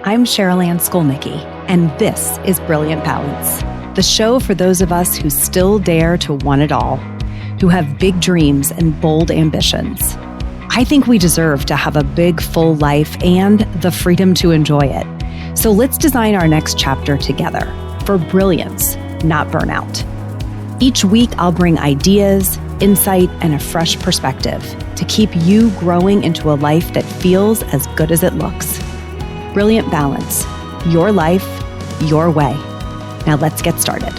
I'm Cheryl Ann Skolnicki, and this is Brilliant Balance, the show for those of us who still dare to want it all, who have big dreams and bold ambitions. I think we deserve to have a big, full life and the freedom to enjoy it. So let's design our next chapter together for brilliance, not burnout. Each week, I'll bring ideas, insight, and a fresh perspective to keep you growing into a life that feels as good as it looks. Brilliant Balance, your life, your way. Now let's get started.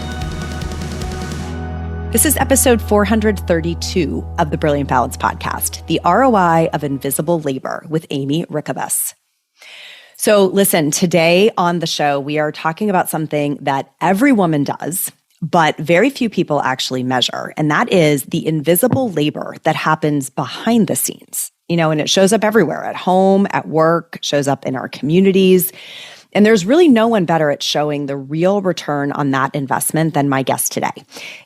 This is episode 432 of the Brilliant Balance podcast, the ROI of invisible labor with Aimee Rickabus. So listen, today on the show, we are talking about something that every woman does, but very few people actually measure. And that is the invisible labor that happens behind the scenes. And it shows up everywhere, at home, at work, shows up in our communities. And there's really no one better at showing the real return on that investment than my guest today.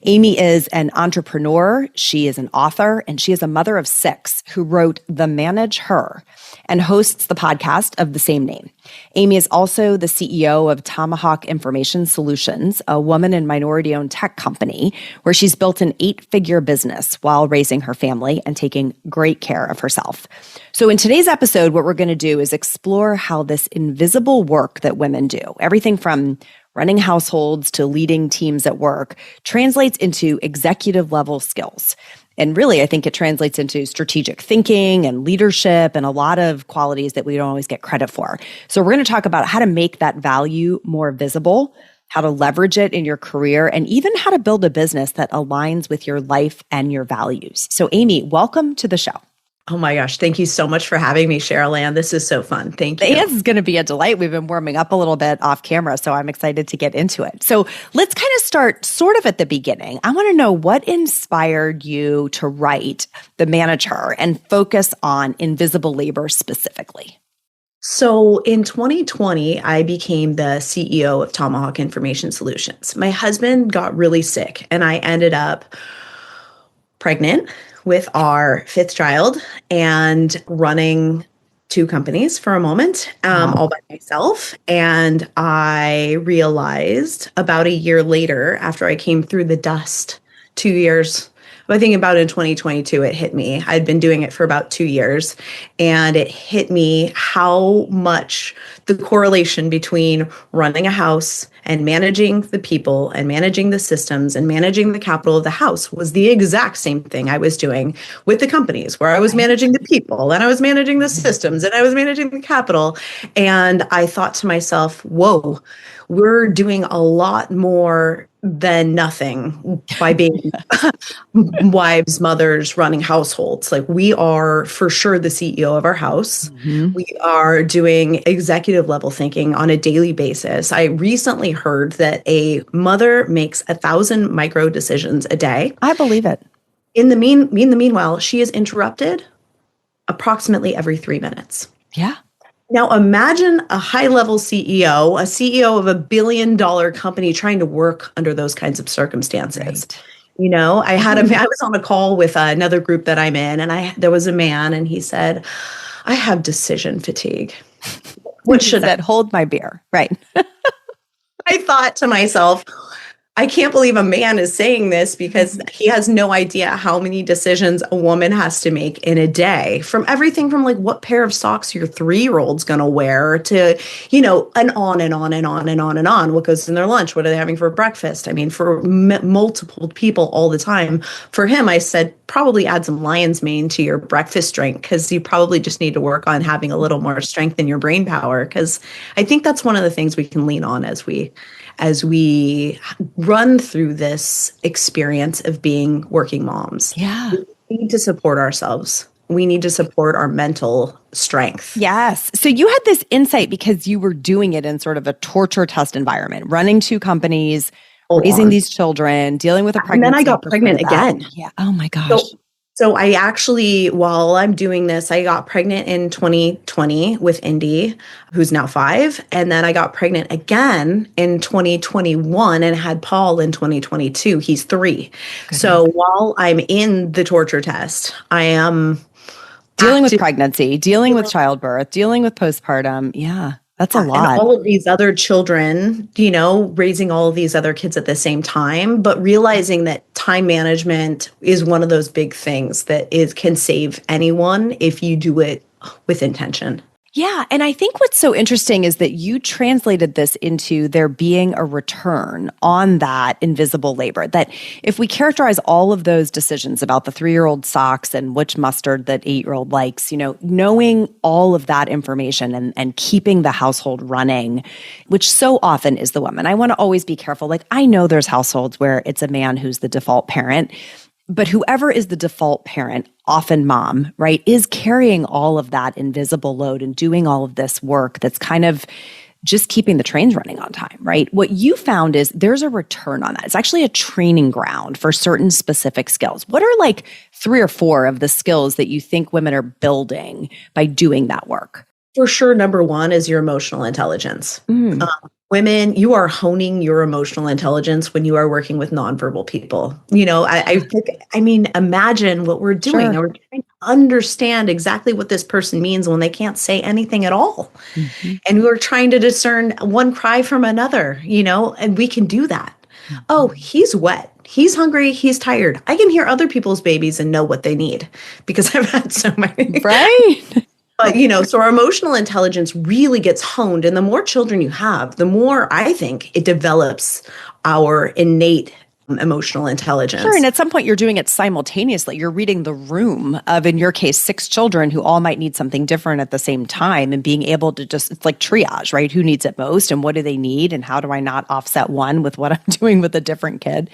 Aimee is an entrepreneur, she is an author, and she is a mother of 6 who wrote The Manage Her and hosts the podcast of the same name. Aimee is also the CEO of Tomahawk Information Solutions, a woman and minority-owned tech company where she's built an 8-figure business while raising her family and taking great care of herself. So in today's episode, what we're going to do is explore how this invisible work that women do, everything from running households to leading teams at work, translates into executive level skills. And really, I think it translates into strategic thinking and leadership and a lot of qualities that we don't always get credit for. So we're going to talk about how to make that value more visible, how to leverage it in your career, and even how to build a business that aligns with your life and your values. So Aimee, welcome to the show. Oh my gosh. Thank you so much for having me, Cheryl Ann. This is so fun. Thank you. This is going to be a delight. We've been warming up a little bit off camera, so I'm excited to get into it. So let's kind of start sort of at the beginning. I want to know what inspired you to write The Manage Her and focus on invisible labor specifically. So in 2020, I became the CEO of Tomahawk Information Solutions. My husband got really sick and I ended up pregnant with our 5th child and running 2 companies for a moment, all by myself. And I realized about a year later, after I came through the dust, 2 years, I think about in 2022, it hit me. I'd been doing it for about 2 years, and it hit me how much the correlation between running a house and managing the people and managing the systems and managing the capital of the house was the exact same thing I was doing with the companies, where I was managing the people and I was managing the systems and I was managing the capital. And I thought to myself, whoa, we're doing a lot more than nothing by being wives, mothers, running households. Like, we are for sure the CEO of our house. Mm-hmm. We are doing executive level thinking on a daily basis. I recently heard that a mother makes 1,000 micro decisions a day. I believe it. In the meanwhile, she is interrupted approximately every 3 minutes. Yeah. Now, imagine a high-level CEO, a CEO of $1 billion company trying to work under those kinds of circumstances. Right. I was on a call with another group that I'm in, and there was a man, and he said, "I have decision fatigue." What should I? Hold my beer. Right. I thought to myself, I can't believe a man is saying this, because he has no idea how many decisions a woman has to make in a day, from everything from like what pair of socks your 3-year-old's going to wear to, and on and on and on and on and on. What goes in their lunch? What are they having for breakfast? I mean, for multiple people all the time. For him, I said, probably add some lion's mane to your breakfast drink, because you probably just need to work on having a little more strength in your brain power. Because I think that's one of the things we can lean on as we run through this experience of being working moms. Yeah. We need to support ourselves. We need to support our mental strength. Yes. So you had this insight because you were doing it in sort of a torture test environment, running 2 companies, raising these children, dealing with a pregnancy. And then I got pregnant again. Yeah. Oh my gosh. So I actually, while I'm doing this, I got pregnant in 2020 with Indy, who's now 5. And then I got pregnant again in 2021 and had Paul in 2022. He's 3. Good. So while I'm in the torture test, I am dealing with pregnancy, dealing with childbirth, dealing with postpartum. Yeah. That's a And lot. all of these other children, raising all of these other kids at the same time, but realizing that time management is one of those big things that can save anyone if you do it with intention. Yeah. And I think what's so interesting is that you translated this into there being a return on that invisible labor. That if we characterize all of those decisions about the 3-year-old socks and which mustard that 8-year-old likes, knowing all of that information and keeping the household running, which so often is the woman. I want to always be careful. Like, I know there's households where it's a man who's the default parent. But whoever is the default parent, often mom, right, is carrying all of that invisible load and doing all of this work that's kind of just keeping the trains running on time, right? What you found is there's a return on that. It's actually a training ground for certain specific skills. What are like 3 or 4 of the skills that you think women are building by doing that work? For sure, number one is your emotional intelligence. Women, you are honing your emotional intelligence when you are working with nonverbal people. Imagine what we're doing. Sure. We're trying to understand exactly what this person means when they can't say anything at all. Mm-hmm. And we're trying to discern one cry from another, and we can do that. Mm-hmm. Oh, he's wet. He's hungry. He's tired. I can hear other people's babies and know what they need because I've had so many. Right. But, so our emotional intelligence really gets honed. And the more children you have, the more I think it develops our innate emotional intelligence. Sure. And at some point, you're doing it simultaneously. You're reading the room of, in your case, 6 children who all might need something different at the same time and being able to it's like triage, right? Who needs it most and what do they need? And how do I not offset one with what I'm doing with a different kid?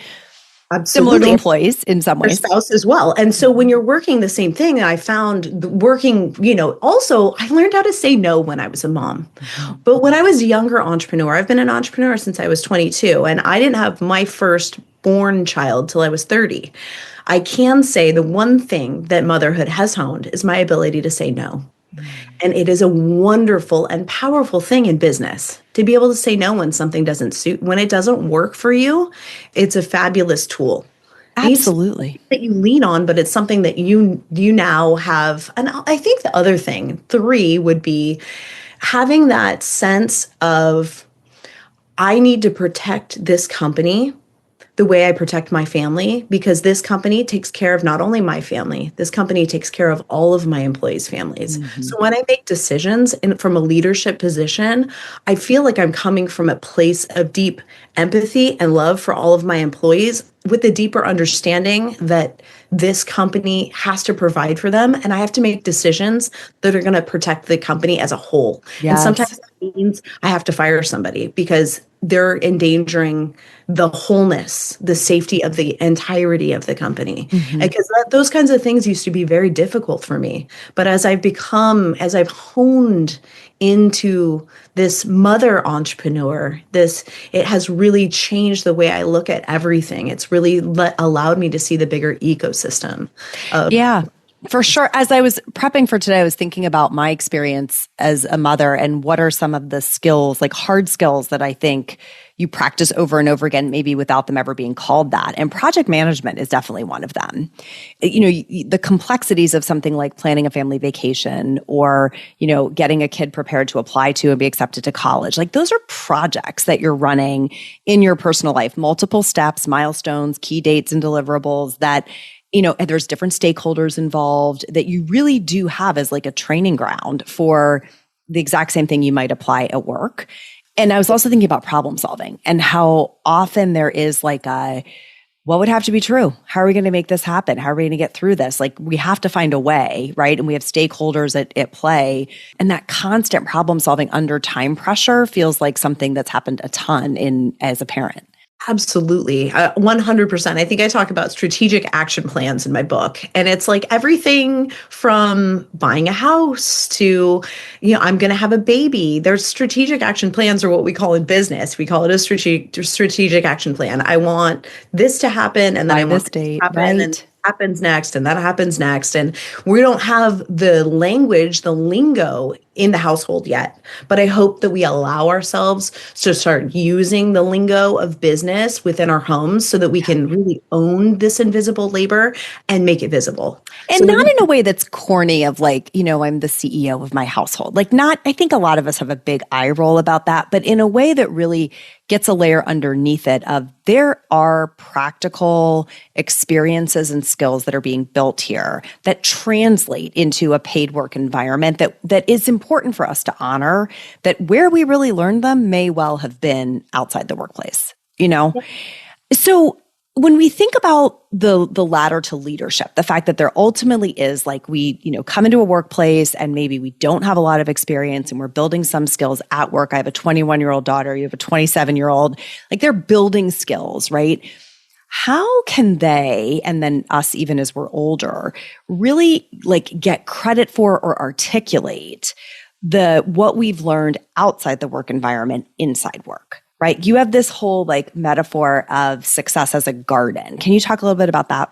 Absolutely. Similar to employees in some ways. Your spouse as well. And so when you're working the same thing, I found working, also I learned how to say no when I was a mom. Mm-hmm. But when I was a younger entrepreneur, I've been an entrepreneur since I was 22, and I didn't have my first born child till I was 30. I can say the one thing that motherhood has honed is my ability to say no. And it is a wonderful and powerful thing in business to be able to say no when something doesn't suit, when it doesn't work for you. It's a fabulous tool. Absolutely. That you lean on, but it's something that you now have. And I think the other thing, 3, would be having that sense of, I need to protect this company the way I protect my family, because this company takes care of not only my family, this company takes care of all of my employees' families. Mm-hmm. So when I make decisions from a leadership position, I feel like I'm coming from a place of deep empathy and love for all of my employees, with the deeper understanding that this company has to provide for them, and I have to make decisions that are going to protect the company as a whole. Yes. And sometimes that means I have to fire somebody because they're endangering the wholeness, the safety of the entirety of the company. Mm-hmm. Because those kinds of things used to be very difficult for me. But as I've honed into this mother entrepreneur, it has really changed the way I look at everything. It's really allowed me to see the bigger ecosystem. Yeah, for sure. As I was prepping for today, I was thinking about my experience as a mother and what are some of the skills, like hard skills, that I think you practice over and over again, maybe without them ever being called that. And project management is definitely one of them. The complexities of something like planning a family vacation or, getting a kid prepared to apply to and be accepted to college. Like, those are projects that you're running in your personal life, multiple steps, milestones, key dates, and deliverables that, and there's different stakeholders involved that you really do have as like a training ground for the exact same thing you might apply at work. And I was also thinking about problem solving and how often there is like what would have to be true? How are we going to make this happen? How are we going to get through this? Like, we have to find a way, right? And we have stakeholders at play. And that constant problem solving under time pressure feels like something that's happened a ton as a parent. Absolutely. 100%. I think I talk about strategic action plans in my book. And it's like everything from buying a house to, I'm going to have a baby. There's strategic action plans, or what we call in business. We call it a strategic action plan. I want this to happen, and then I want this to happen, right? And happens next, and that happens next. And we don't have the language, the lingo in the household yet, but I hope that we allow ourselves to start using the lingo of business within our homes so that we can really own this invisible labor and make it visible. And not in a way that's corny of like, I'm the CEO of my household. Like not, I think a lot of us have a big eye roll about that, but in a way that really gets a layer underneath it of there are practical experiences and skills that are being built here that translate into a paid work environment that is important for us to honor, that where we really learned them may well have been outside the workplace, Yeah. So when we think about the ladder to leadership, the fact that there ultimately is like we, come into a workplace and maybe we don't have a lot of experience and we're building some skills at work. I have a 21-year-old daughter, you have a 27-year-old, like they're building skills, right? How can they, and then us even as we're older, really like get credit for or articulate what we've learned outside the work environment inside work? Right? You have this whole like metaphor of success as a garden. Can you talk a little bit about that?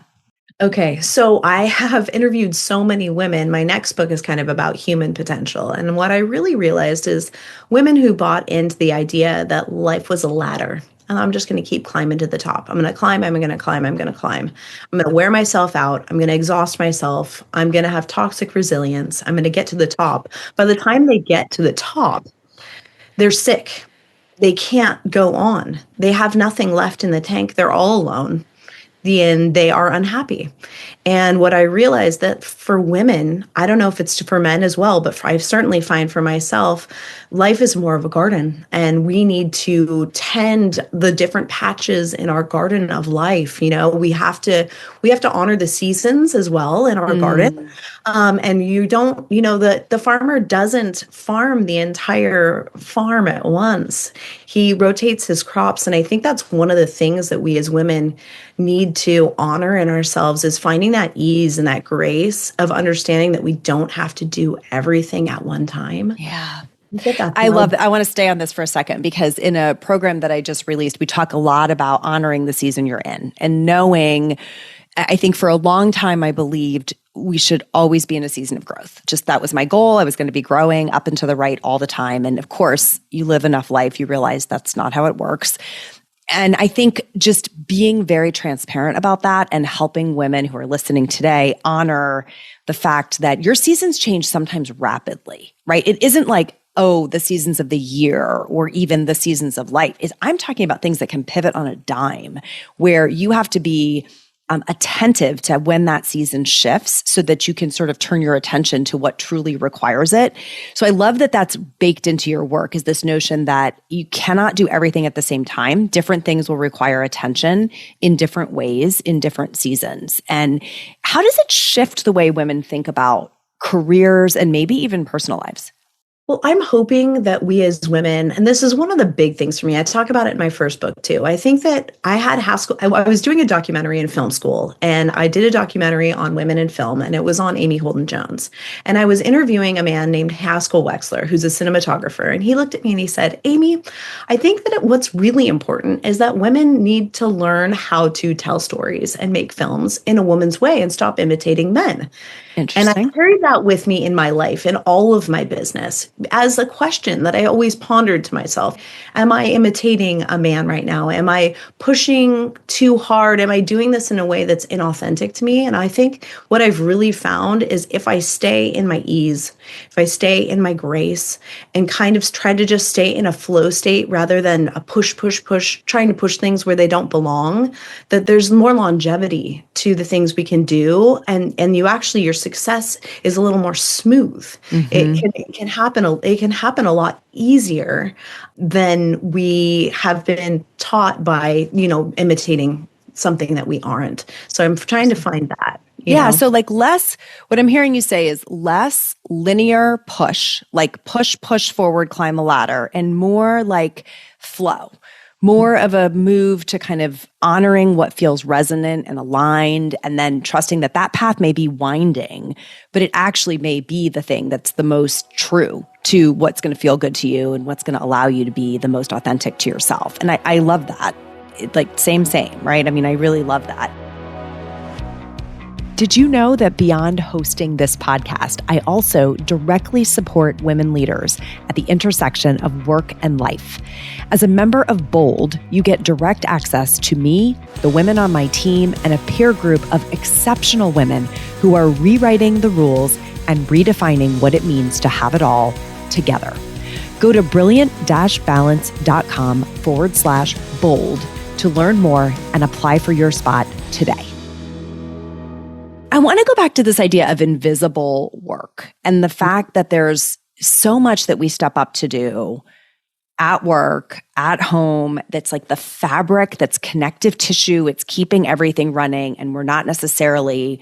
Okay, so I have interviewed so many women. My next book is kind of about human potential. And what I really realized is women who bought into the idea that life was a ladder. And I'm just going to keep climbing to the top. I'm going to climb, I'm going to climb, I'm going to climb. I'm going to wear myself out. I'm going to exhaust myself. I'm going to have toxic resilience. I'm going to get to the top. By the time they get to the top, they're sick. They can't go on. They have nothing left in the tank. They're all alone. And they are unhappy. And what I realized that for women, I don't know if it's for men as well, but I certainly find for myself, life is more of a garden and we need to tend the different patches in our garden of life. We have to honor the seasons as well in our garden. And you don't, the farmer doesn't farm the entire farm at once. He rotates his crops. And I think that's one of the things that we as women need to honor in ourselves is finding that ease and that grace of understanding that we don't have to do everything at one time. Yeah. I love that. I want to stay on this for a second because in a program that I just released, we talk a lot about honoring the season you're in and knowing, I think for a long time, I believed we should always be in a season of growth. Just that was my goal. I was going to be growing up and to the right all the time. And of course, you live enough life, you realize that's not how it works. And I think just being very transparent about that and helping women who are listening today honor the fact that your seasons change sometimes rapidly, right? It isn't like, the seasons of the year or even the seasons of life. I'm talking about things that can pivot on a dime where you have to be attentive to when that season shifts so that you can sort of turn your attention to what truly requires it. So I love that that's baked into your work is this notion that you cannot do everything at the same time. Different things will require attention in different ways in different seasons. And how does it shift the way women think about careers and maybe even personal lives? Well, I'm hoping that we as women, and this is one of the big things for me, I talk about it in my first book too. I think that I had I was doing a documentary in film school, and I did a documentary on women in film, and it was on Amy Holden Jones. And I was interviewing a man named Haskell Wexler, who's a cinematographer. And he looked at me and he said, Amy, I think that what's really important is that women need to learn how to tell stories and make films in a woman's way and stop imitating men. And I carried that with me in my life, in all of my business, as a question that I always pondered to myself. Am I imitating a man right now? Am I pushing too hard? Am I doing this in a way that's inauthentic to me? And I think what I've really found is if I stay in my ease, if I stay in my grace and kind of try to just stay in a flow state rather than a push, trying to push things where they don't belong, that there's more longevity to the things we can do. And your success is a little more smooth. Mm-hmm. It can happen a lot easier than we have been taught by, imitating something that we aren't. So I'm trying to find that. Yeah. So like what I'm hearing you say is less linear push, like push forward, climb a ladder, and more like flow. More of a move to kind of honoring what feels resonant and aligned, and then trusting that that path may be winding, but it actually may be the thing that's the most true to what's going to feel good to you and what's going to allow you to be the most authentic to yourself. And I love that. Like same, right? I mean, I really love that. Did you know that beyond hosting this podcast, I also directly support women leaders at the intersection of work and life? As a member of BOLD, you get direct access to me, the women on my team, and a peer group of exceptional women who are rewriting the rules and redefining what it means to have it all together. Go to brilliant-balance.com/bold to learn more and apply for your spot today. I want to go back to this idea of invisible work and the fact that there's so much that we step up to do at work, at home, that's like the fabric, that's connective tissue, it's keeping everything running, and we're not necessarily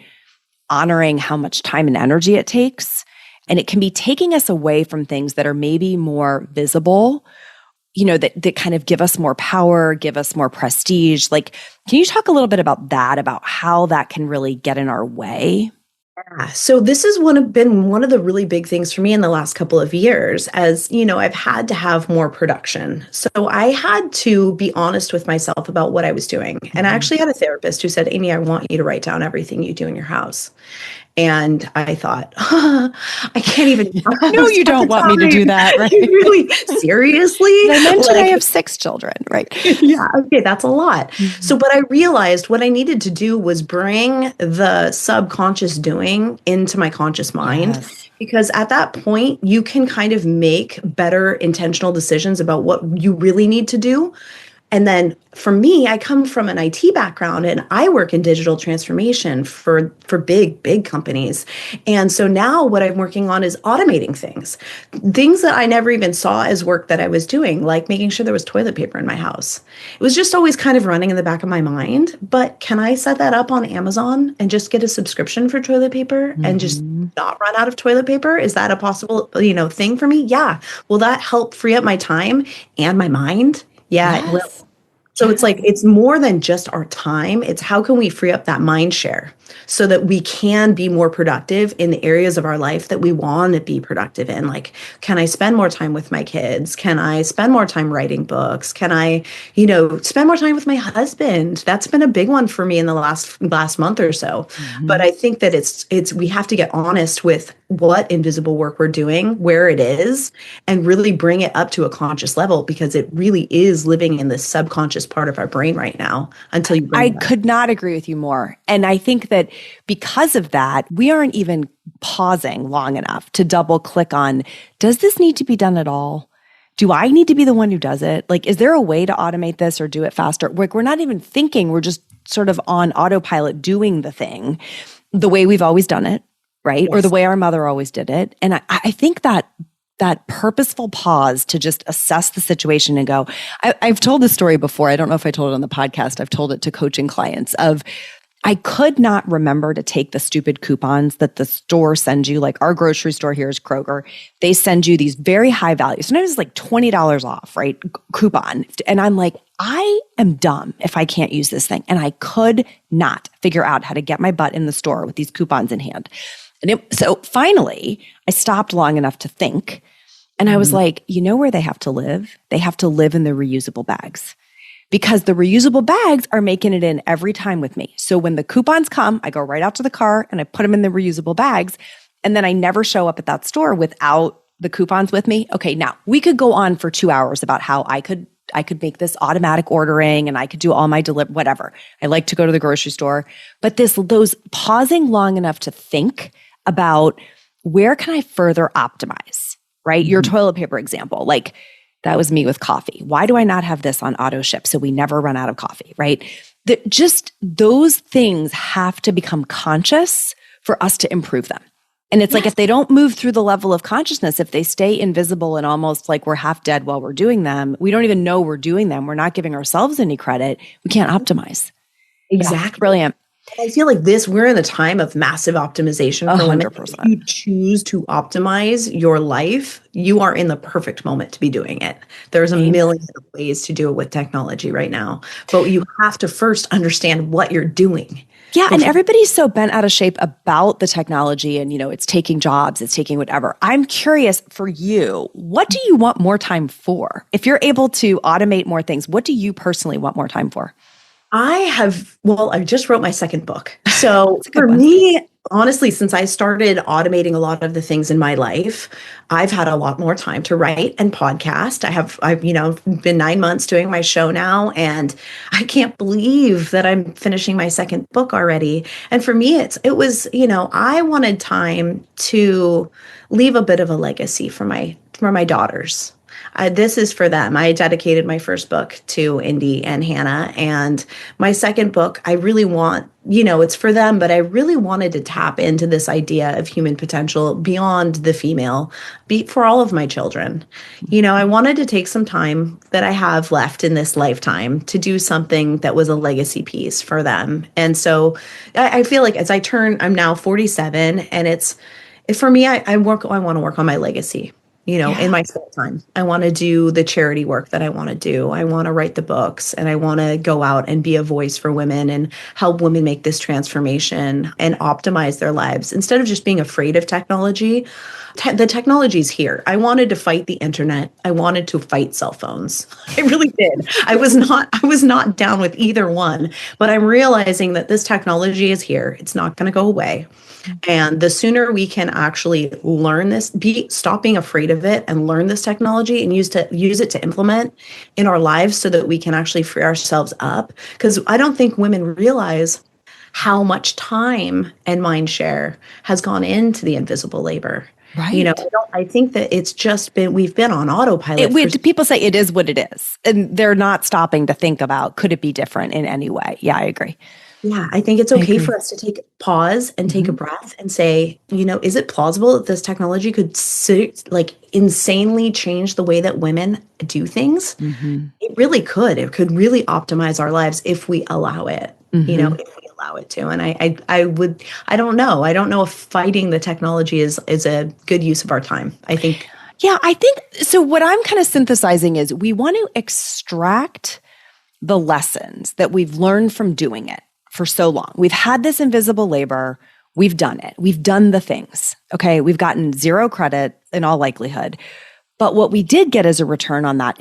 honoring how much time and energy it takes. And it can be taking us away from things that are maybe more visible, that kind of give us more power, give us more prestige. Like, can you talk a little bit about that, about how that can really get in our way? Yeah. So this has been one of the really big things for me in the last couple of years, as I've had to have more production. So I had to be honest with myself about what I was doing. And I actually had a therapist who said, Aimee, I want you to write down everything you do in your house. And I thought, I can't even. No, you don't want me to do that, right? Really? Seriously? I mentioned I have 6 children, right? Yeah. Okay. That's a lot. So, but I realized what I needed to do was bring the subconscious doing into my conscious mind. Yes. Because at that point, you can kind of make better intentional decisions about what you really need to do. And then for me, I come from an IT background and I work in digital transformation for big companies. And so now what I'm working on is automating things that I never even saw as work that I was doing, like making sure there was toilet paper in my house. It was just always kind of running in the back of my mind. But can I set that up on Amazon and just get a subscription for toilet paper and just not run out of toilet paper? Is that a possible, thing for me? Yeah. Will that help free up my time and my mind? Yeah, yes. It will. So it's like, it's more than just our time. It's how can we free up that mind share so that we can be more productive in the areas of our life that we want to be productive in? Like, can I spend more time with my kids? Can I spend more time writing books? Can I, spend more time with my husband? That's been a big one for me in the last month or so. Mm-hmm. But I think that we have to get honest with what invisible work we're doing, where it is, and really bring it up to a conscious level, because it really is living in the subconscious part of our brain right now until you I could not agree with you more. And I think that because of that, we aren't even pausing long enough to double click on, does this need to be done at all? Do I need to be the one who does it? Like, is there a way to automate this or do it faster? We're not even thinking, we're just sort of on autopilot doing the thing the way we've always done it, right? Yes. Or the way our mother always did it. And I think that purposeful pause to just assess the situation and go, I've told this story before. I don't know if I told it on the podcast. I've told it to coaching clients of, I could not remember to take the stupid coupons that the store sends you. Like, our grocery store here is Kroger. They send you these very high value, sometimes it's like $20 off, right? Coupon. And I'm like, I am dumb if I can't use this thing. And I could not figure out how to get my butt in the store with these coupons in hand. So finally, I stopped long enough to think. And I was like, where they have to live? They have to live in the reusable bags, because the reusable bags are making it in every time with me. So when the coupons come, I go right out to the car and I put them in the reusable bags. And then I never show up at that store without the coupons with me. Okay, now we could go on for 2 hours about how I could make this automatic ordering and I could do all my whatever. I like to go to the grocery store. But those pausing long enough to think about, where can I further optimize, right? Mm-hmm. Your toilet paper example, like that was me with coffee. Why do I not have this on auto ship so we never run out of coffee, right? Just those things have to become conscious for us to improve them. And it's like, if they don't move through the level of consciousness, if they stay invisible and almost like we're half dead while we're doing them, we don't even know we're doing them. We're not giving ourselves any credit. We can't optimize. Exactly. Yeah, brilliant. I feel like we're in the time of massive optimization for women. 100%. If you choose to optimize your life, you are in the perfect moment to be doing it. There's a million ways to do it with technology right now, but you have to first understand what you're doing. Yeah, and everybody's so bent out of shape about the technology and, it's taking jobs, it's taking whatever. I'm curious for you, what do you want more time for? If you're able to automate more things, what do you personally want more time for? I just wrote my second book. So It's a good for one. me, honestly, since I started automating a lot of the things in my life, I've had a lot more time to write and podcast. I've been 9 months doing my show now, and I can't believe that I'm finishing my second book already. And for me, I wanted time to leave a bit of a legacy for my daughters. This is for them. I dedicated my first book to Indy and Hannah. And my second book, I really want, it's for them, but I really wanted to tap into this idea of human potential beyond the female, for all of my children. I wanted to take some time that I have left in this lifetime to do something that was a legacy piece for them. And so I feel like I'm now 47, and for me, I want to work on my legacy. In Yeah. my spare time, I want to do the charity work that I want to do. I want to write the books, and I want to go out and be a voice for women and help women make this transformation and optimize their lives instead of just being afraid of technology. The technology's here. I wanted to fight the internet. I wanted to fight cell phones. I really did. I was not down with either one, but I'm realizing that this technology is here. It's not going to go away. And the sooner we can actually learn this, stop being afraid of it and learn this technology and use it to implement in our lives so that we can actually free ourselves up. Because I don't think women realize how much time and mind share has gone into the invisible labor. Right. I think that we've been on autopilot. People say it is what it is, and they're not stopping to think about, could it be different in any way? Yeah, I agree. Yeah, I think it's okay for us to take pause and take a breath and say, is it plausible that this technology could insanely change the way that women do things? It really could. It could really optimize our lives if we allow it, if we allow it to. And I don't know. I don't know if fighting the technology is a good use of our time. I think. Yeah, I think so. What I'm kind of synthesizing is we want to extract the lessons that we've learned from doing it for so long. We've had this invisible labor. We've done it. We've done the things. Okay. We've gotten zero credit in all likelihood. But what we did get as a return on that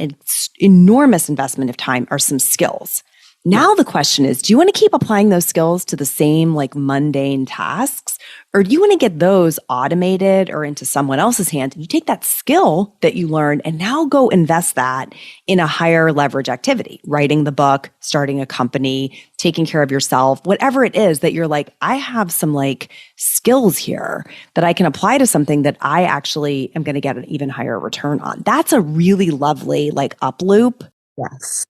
enormous investment of time are some skills. Now the question is, do you want to keep applying those skills to the same mundane tasks? Or do you want to get those automated or into someone else's hands? You take that skill that you learned and now go invest that in a higher leverage activity, writing the book, starting a company, taking care of yourself, whatever it is that you're I have some skills here that I can apply to something that I actually am going to get an even higher return on. That's a really lovely up loop. Yes.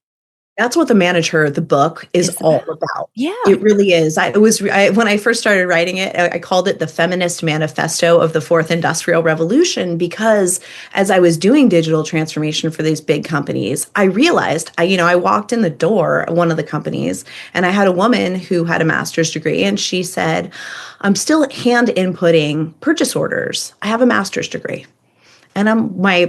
That's what the book is all about. Yeah. It really is. When I first started writing it, I called it the feminist manifesto of the fourth industrial revolution, because as I was doing digital transformation for these big companies, I realized, I walked in the door at one of the companies and I had a woman who had a master's degree, and she said, I'm still hand inputting purchase orders. I have a master's degree. And my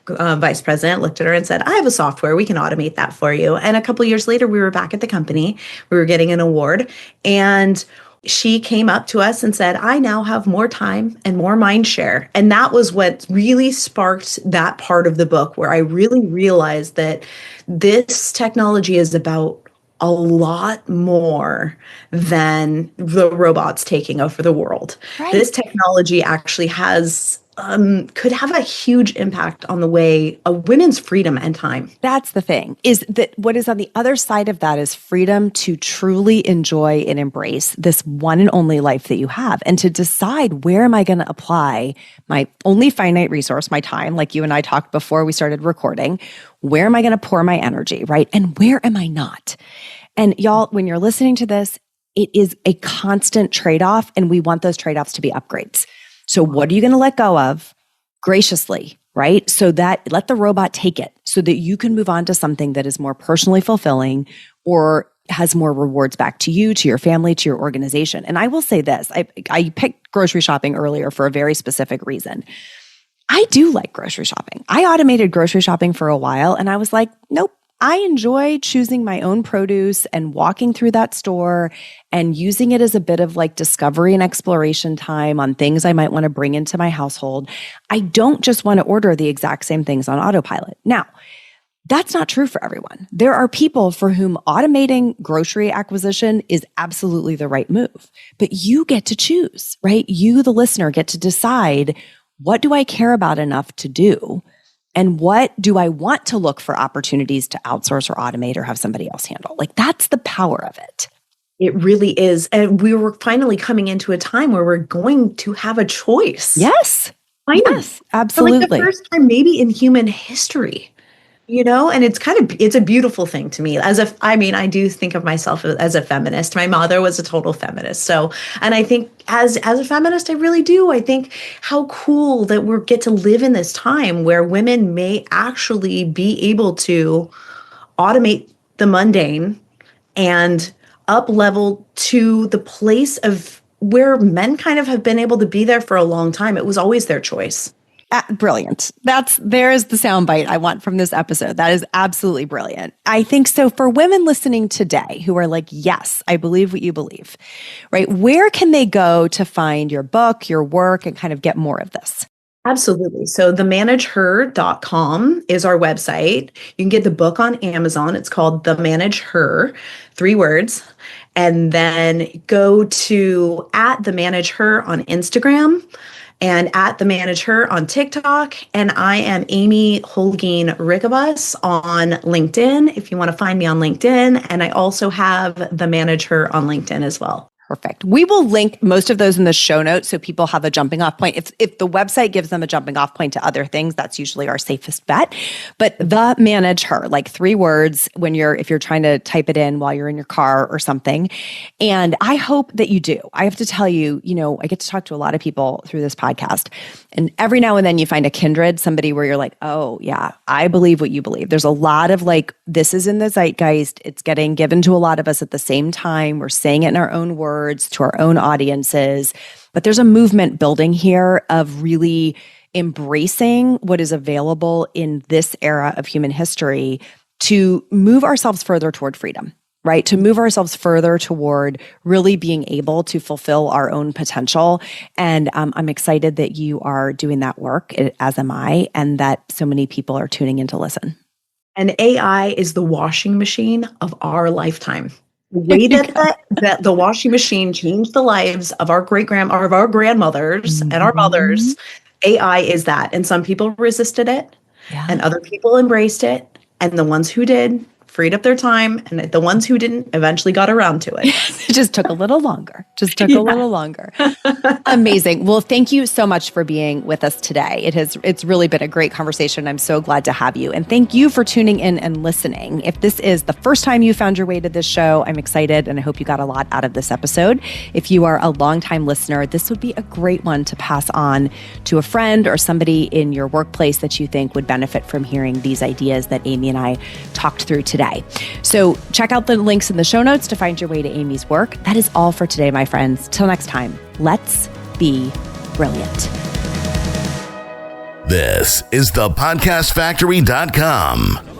vice president looked at her and said, I have a software. We can automate that for you. And a couple of years later, we were back at the company. We were getting an award. And she came up to us and said, I now have more time and more mind share. And that was what really sparked that part of the book, where I really realized that this technology is about a lot more than the robots taking over the world. Right. This technology actually could have a huge impact on the way of women's freedom and time. That's the thing, is that what is on the other side of that is freedom to truly enjoy and embrace this one and only life that you have, and to decide, where am I going to apply my only finite resource, my time, like you and I talked before we started recording. Where am I going to pour my energy, right? And where am I not? And y'all, when you're listening to this, it is a constant trade-off, and we want those trade-offs to be upgrades. So what are you going to let go of graciously, right? So that let the robot take it, so that you can move on to something that is more personally fulfilling or has more rewards back to you, to your family, to your organization. And I will say this, I picked grocery shopping earlier for a very specific reason. I do like grocery shopping. I automated grocery shopping for a while, and I was like, nope. I enjoy choosing my own produce and walking through that store and using it as a bit of discovery and exploration time on things I might want to bring into my household. I don't just want to order the exact same things on autopilot. Now, That's not true for everyone. There are people for whom automating grocery acquisition is absolutely the right move, but you get to choose, right? You, the listener, get to decide, what do I care about enough to do? And what do I want to look for opportunities to outsource or automate or have somebody else handle? Like, that's the power of it. It really is. And we were finally coming into a time where we're going to have a choice. Yes. Finally. Yes, absolutely. For like the first time maybe in human history. And it's a beautiful thing to me. I do think of myself as a feminist. My mother was a total feminist. So, and I think as a feminist, I really do. I think how cool that we get to live in this time where women may actually be able to automate the mundane and up level to the place of where men kind of have been able to be there for a long time. It was always their choice. Brilliant. There's the soundbite I want from this episode. That is absolutely brilliant. I think so. For women listening today who are like, yes, I believe what you believe, right? Where can they go to find your book, your work, and kind of get more of this? Absolutely. So themanageher.com is our website. You can get the book on Amazon. It's called The Manage Her, 3 words. And then go to @TheManageHer on Instagram and @TheManageHer on TikTok. And I am Aimee Rickabus on LinkedIn, if you want to find me on LinkedIn. And I also have The Manage Her on LinkedIn as well. Perfect. We will link most of those in the show notes so people have a jumping off point. If the website gives them a jumping off point to other things, that's usually our safest bet. But The Manage Her, like 3 words if you're trying to type it in while you're in your car or something. And I hope that you do. I have to tell you, I get to talk to a lot of people through this podcast. And every now and then you find a kindred, somebody where you're like, oh yeah, I believe what you believe. There's a lot of this is in the zeitgeist. It's getting given to a lot of us at the same time. We're saying it in our own words to our own audiences. But there's a movement building here of really embracing what is available in this era of human history to move ourselves further toward freedom, right? To move ourselves further toward really being able to fulfill our own potential. And I'm excited that you are doing that work, as am I, and that so many people are tuning in to listen. And AI is the washing machine of our lifetime. The way that the washing machine changed the lives of our grandmothers and our mothers, AI is that. And some people resisted it, and other people embraced it. And the ones who did freed up their time, and the ones who didn't eventually got around to it. It just took a little longer. A little longer. Amazing. Well, thank you so much for being with us today. It's really been a great conversation. I'm so glad to have you. And thank you for tuning in and listening. If this is the first time you found your way to this show, I'm excited and I hope you got a lot out of this episode. If you are a longtime listener, this would be a great one to pass on to a friend or somebody in your workplace that you think would benefit from hearing these ideas that Aimee and I talked through today. So check out the links in the show notes to find your way to Aimee's work. That is all for today, my friends. Till next time, let's be brilliant. This is thepodcastfactory.com.